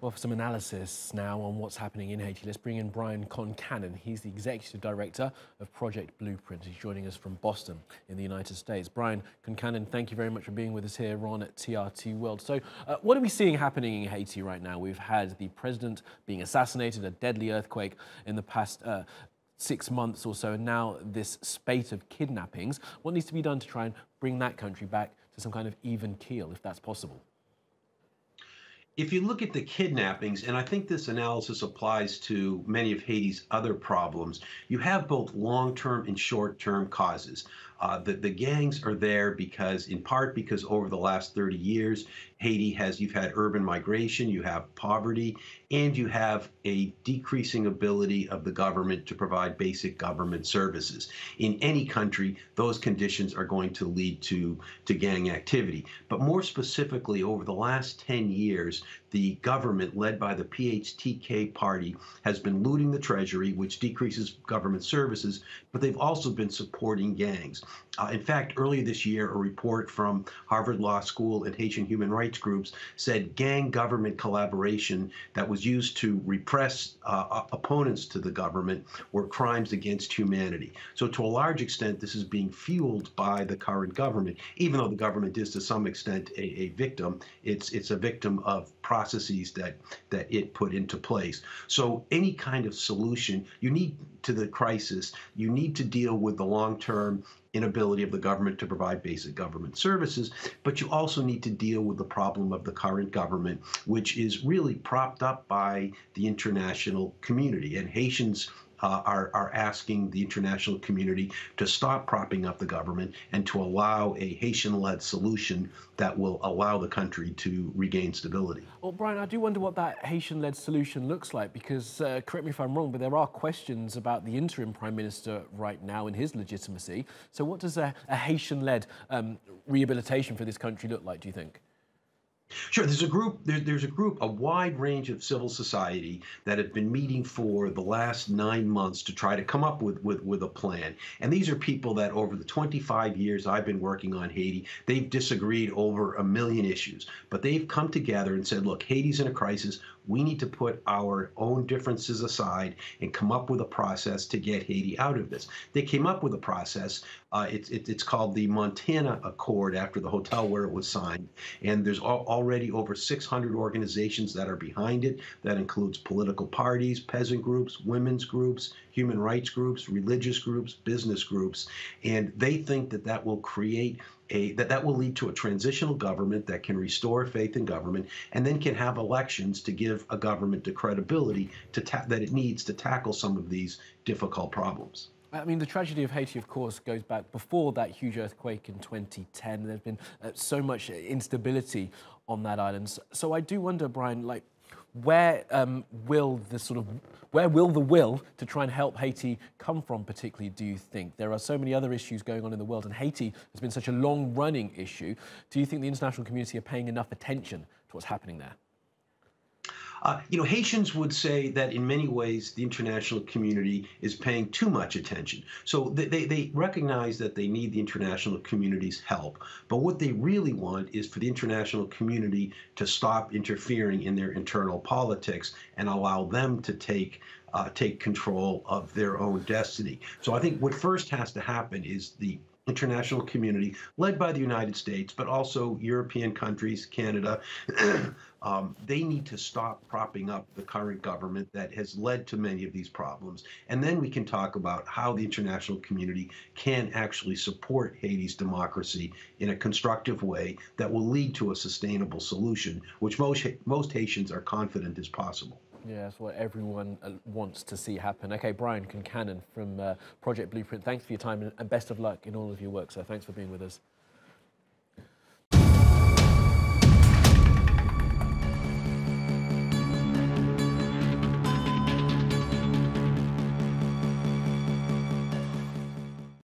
Well, for some analysis now on what's happening in Haiti, let's bring in Brian Concannon. He's the Executive Director of Project Blueprint. He's joining us from Boston in the United States. Brian Concannon, thank you very much for being with us here on TRT World. So what are we seeing happening in Haiti right now? We've had the president being assassinated, a deadly earthquake in the past 6 months or so, and now this spate of kidnappings. What needs to be done to try and bring that country back to some kind of even keel, if that's possible? If you look at the kidnappings, and I think this analysis applies to many of Haiti's other problems, you have both long-term and short-term causes. The gangs are there because, in part, because over the last 30 years, you've had urban migration, you have poverty, and you have a decreasing ability of the government to provide basic government services. In any country, those conditions are going to lead to gang activity. But more specifically, over the last 10 years, the government, led by the PHTK party, has been looting the treasury, which decreases government services, but they've also been supporting gangs. In fact, earlier this year, a report from Harvard Law School and Haitian human rights groups said gang government collaboration that was used to repress opponents to the government were crimes against humanity. So to a large extent, this is being fueled by the current government. Even though the government is to some extent a victim, it's a victim of processes that it put into place. So any kind of solution to the crisis, you need to deal with the long-term inability of the government to provide basic government services, but you also need to deal with the problem of the current government, which is really propped up by the international community. And Haitians are asking the international community to stop propping up the government and to allow a Haitian-led solution that will allow the country to regain stability. Well, Brian, I do wonder what that Haitian-led solution looks like, because, correct me if I'm wrong, but there are questions about the interim Prime Minister right now and his legitimacy. So what does a Haitian-led rehabilitation for this country look like, do you think? Sure. There's a group, a wide range of civil society that have been meeting for the last 9 months to try to come up with a plan. And these are people that over the 25 years I've been working on Haiti, they've disagreed over a million issues. But they've come together and said, look, Haiti's in a crisis. We need to put our own differences aside and come up with a process to get Haiti out of this. They came up with a process. It's called the Montana Accord, after the hotel where it was signed. And there's already over 600 organizations that are behind it. That includes political parties, peasant groups, women's groups, human rights groups, religious groups, business groups. And they think that that will create that will lead to a transitional government that can restore faith in government and then can have elections to give a government the credibility that it needs to tackle some of these difficult problems. I mean, the tragedy of Haiti, of course, goes back before that huge earthquake in 2010. There's been so much instability on that island. So I do wonder, Brian, like, where will the will to try and help Haiti come from, particularly, do you think? There are so many other issues going on in the world, and Haiti has been such a long-running issue. Do you think the international community are paying enough attention to what's happening there? Haitians would say that in many ways the international community is paying too much attention. So they recognize that they need the international community's help. But what they really want is for the international community to stop interfering in their internal politics and allow them to take control of their own destiny. So I think what first has to happen is the international community, led by the United States, but also European countries, Canada, they need to stop propping up the current government that has led to many of these problems. And then we can talk about how the international community can actually support Haiti's democracy in a constructive way that will lead to a sustainable solution, which most Haitians are confident is possible. Yeah, that's what everyone wants to see happen. Okay, Brian Concannon from Project Blueprint, thanks for your time and best of luck in all of your work. So thanks for being with us.